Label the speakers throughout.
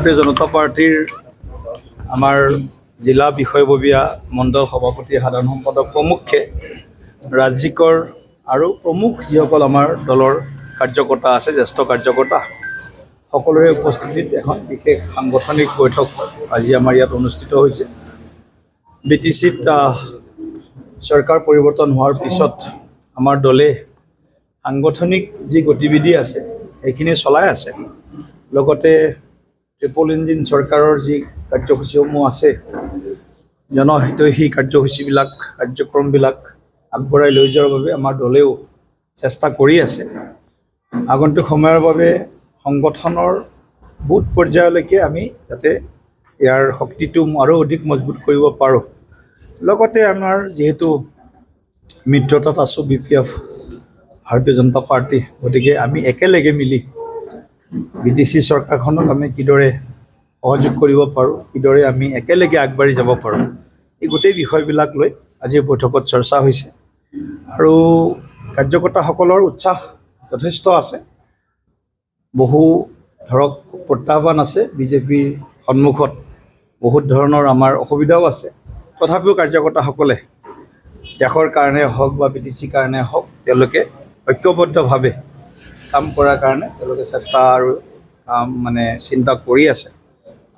Speaker 1: ভাৰতীয় জনতা পাৰ্টিৰ আমাৰ জিলা বিষয়ববীয়া মণ্ডল সভাপতি সাধাৰণ সম্পাদক প্ৰমুখ্যে ৰাজ্যিকৰ আৰু প্ৰমুখ যিসকল আমাৰ দলৰ কাৰ্যকৰ্তা আছে জ্যেষ্ঠ কাৰ্যকৰ্তা সকলোৰে উপস্থিতিত এখন বিশেষ সাংগঠনিক বৈঠক আজি আমাৰ ইয়াত অনুষ্ঠিত হৈছে। BTCত চৰকাৰ পৰিৱৰ্তন হোৱাৰ পিছত আমাৰ দলে সাংগঠনিক যি গতিবিধি আছে সেইখিনি চলাই আছে। লগতে ট্ৰিপল ইঞ্জিন চৰকাৰৰ যি কাৰ্যসূচীসমূহ আছে জনহিতৈষী কাৰ্যসূচীবিলাক কাৰ্যক্ৰমবিলাক আগবঢ়াই লৈ যোৱাৰ বাবে আমাৰ দলেও চেষ্টা কৰি আছে। আগন্তুক সময়ৰ বাবে সংগঠনৰ বুথ পৰ্যায়লৈকে আমি যাতে ইয়াৰ শক্তিটো আৰু অধিক মজবুত কৰিব পাৰোঁ। লগতে আমাৰ যিহেতু মিত্ৰতাত আছোঁ BPF ভাৰতীয় জনতা পাৰ্টি, গতিকে আমি একেলগে মিলি BTC চৰকাৰখনক আমি কিদৰে সহযোগ কৰিব পাৰোঁ, কিদৰে আমি একেলগে আগবাঢ়ি যাব পাৰোঁ, এই গোটেই বিষয়বিলাক লৈ আজিৰ বৈঠকত চৰ্চা হৈছে। আৰু কাৰ্যকৰ্তাসকলৰ উৎসাহ যথেষ্ট আছে। বহু ধৰক প্ৰত্যাহ্বান আছে, বিজেপিৰ সন্মুখত বহুত ধৰণৰ আমাৰ অসুবিধাও আছে। তথাপিও কাৰ্যকৰ্তাসকলে দেশৰ কাৰণে হওক বা BTCৰ কাৰণে হওক তেওঁলোকে ঐক্যবদ্ধভাৱে কাম কৰাৰ কাৰণে তেওঁলোকে চেষ্টা আৰু চিন্তা কৰি আছে।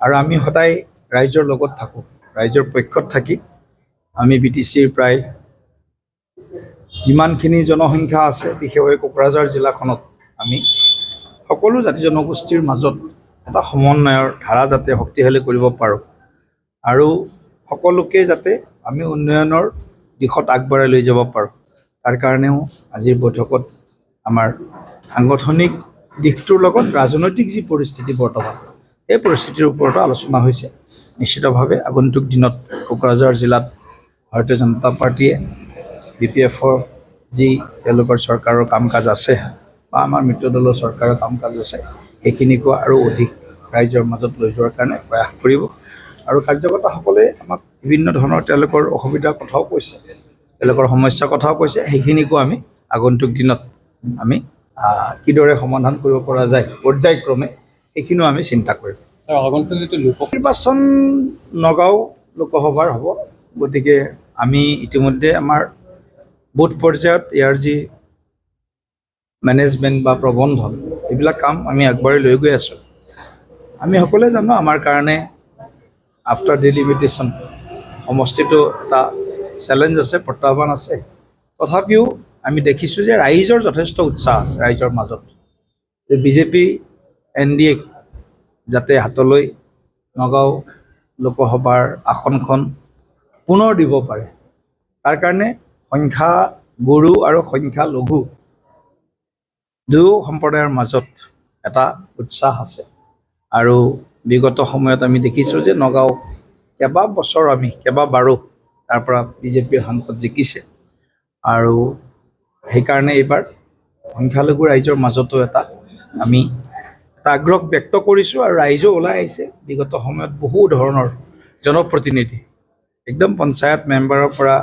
Speaker 1: আৰু আমি সদায় ৰাইজৰ লগত থাকোঁ, ৰাইজৰ পক্ষত থাকি আমি BTCৰ প্ৰায় যিমানখিনি জনসংখ্যা আছে বিশেষকৈ কোকৰাঝাৰ জিলাখনত আমি সকলো জাতি জনগোষ্ঠীৰ মাজত এটা সমন্বয়ৰ ধাৰা যাতে শক্তিশালী কৰিব পাৰোঁ আৰু সকলোকে যাতে আমি উন্নয়নৰ দিশত আগবঢ়াই লৈ যাব পাৰোঁ, তাৰ কাৰণেও আজিৰ বৈঠকত আমাৰ সাংগঠনিক দিশটোৰ লগত ৰাজনৈতিক যি পৰিস্থিতি বৰ্তমান এই পৰিস্থিতিৰ ওপৰতো আলোচনা হৈছে। নিশ্চিতভাৱে আগন্তুক দিনত কোকৰাঝাৰ জিলাত ভাৰতীয় জনতা পাৰ্টীয়ে BPFৰ যি তেওঁলোকৰ চৰকাৰৰ কাম কাজ আছে বা আমাৰ মিত্ৰ দলৰ চৰকাৰৰ কাম কাজ আছে সেইখিনিকো আৰু অধিক ৰাইজৰ মাজত লৈ যোৱাৰ কাৰণে প্ৰয়াস কৰিব। আৰু কাৰ্যকৰ্তাসকলে আমাক বিভিন্ন ধৰণৰ তেওঁলোকৰ অসুবিধাৰ কথাও কৈছে, তেওঁলোকৰ সমস্যাৰ কথাও কৈছে। সেইখিনিকো আমি আগন্তুক দিনত আমি কিদৰে সমাধান কৰিব পৰা যায় পৰ্যায়ক্ৰমে সেইখিনিও আমি চিন্তা কৰিম। নিৰ্বাচন নগাঁও লোকসভাৰ হ'ব, গতিকে আমি ইতিমধ্যে আমাৰ বুথ পৰ্যায়ত ইয়াৰ যি মেনেজমেণ্ট বা প্ৰবন্ধন এইবিলাক কাম আমি আগবাঢ়ি লৈ গৈ আছোঁ। আমি সকলোৱে জানো আমাৰ কাৰণে আফটাৰ ডিলিমিটেশ্যন সমষ্টিটো এটা চেলেঞ্জ আছে, প্ৰত্যাহ্বান আছে। তথাপিও আমি দেখিছোঁ যে ৰাইজৰ যথেষ্ট উৎসাহ আছে ৰাইজৰ মাজত যে BJP NDA যাতে হাতলৈ নগাঁও লোকসভাৰ আসনখন পুনৰ দিব পাৰে, তাৰ কাৰণে সংখ্যা গুৰু আৰু সংখ্যা লঘু দুয়ো সম্প্ৰদায়ৰ মাজত এটা উৎসাহ আছে। আৰু বিগত সময়ত আমি দেখিছোঁ যে নগাঁও কেইবাবাৰো তাৰ পৰা BJPৰ সাংসদ জিকিছে। আৰু সেইকাৰণে এইবাৰ সংখ্যালঘু ৰাইজৰ মাজতো আমি এটা আগ্ৰহ ব্যক্ত কৰিছোঁ আৰু ৰাইজো ওলাই আহিছে। বিগত সময়ত বহু ধৰণৰ জনপ্ৰতিনিধি একদম পঞ্চায়ত মেম্বাৰৰ পৰা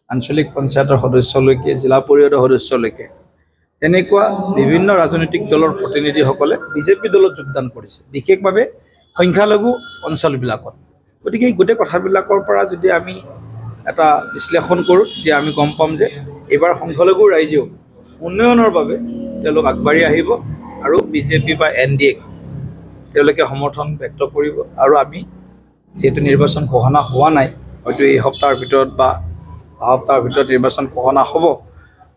Speaker 1: আঞ্চলিক পঞ্চায়তৰ সদস্যলৈকে জিলা পৰিষদৰ সদস্যলৈকে তেনেকুৱা বিভিন্ন ৰাজনৈতিক দলৰ প্ৰতিনিধিসকলে BJP দলত যোগদান কৰিছে, বিশেষভাৱে সংখ্যালঘু অঞ্চলবিলাকত। গতিকে এই গোটেই কথাবিলাকৰ পৰা যদি আমি এটা বিশ্লেষণ কৰোঁ তেতিয়া আমি গম পাম যে এইবাৰ সংখ্যালঘু ৰাইজেও উন্নয়নৰ বাবে তেওঁলোক আগবাঢ়ি আহিব আৰু BJP বা NDA তেওঁলোকে সমৰ্থন ব্যক্ত কৰিব। আৰু আমি যিহেতু নিৰ্বাচন ঘোষণা হোৱা নাই, হয়তো এই সপ্তাহৰ ভিতৰত বা অহা সপ্তাহৰ ভিতৰত নিৰ্বাচন ঘোষণা হ'ব,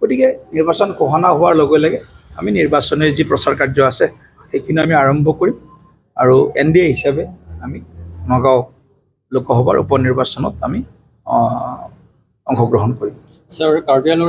Speaker 1: গতিকে নিৰ্বাচন ঘোষণা হোৱাৰ লগে লগে আমি নিৰ্বাচনৰ যি প্ৰচাৰ কাৰ্য আছে সেইখিনি আমি আৰম্ভ কৰিম আৰু NDA হিচাপে আমি নগাঁও লোকসভাৰ উপ নিৰ্বাচনত আমি অংশগ্ৰহণ কৰিম।
Speaker 2: ছাৰ, কাৰ্বি আংলঙৰ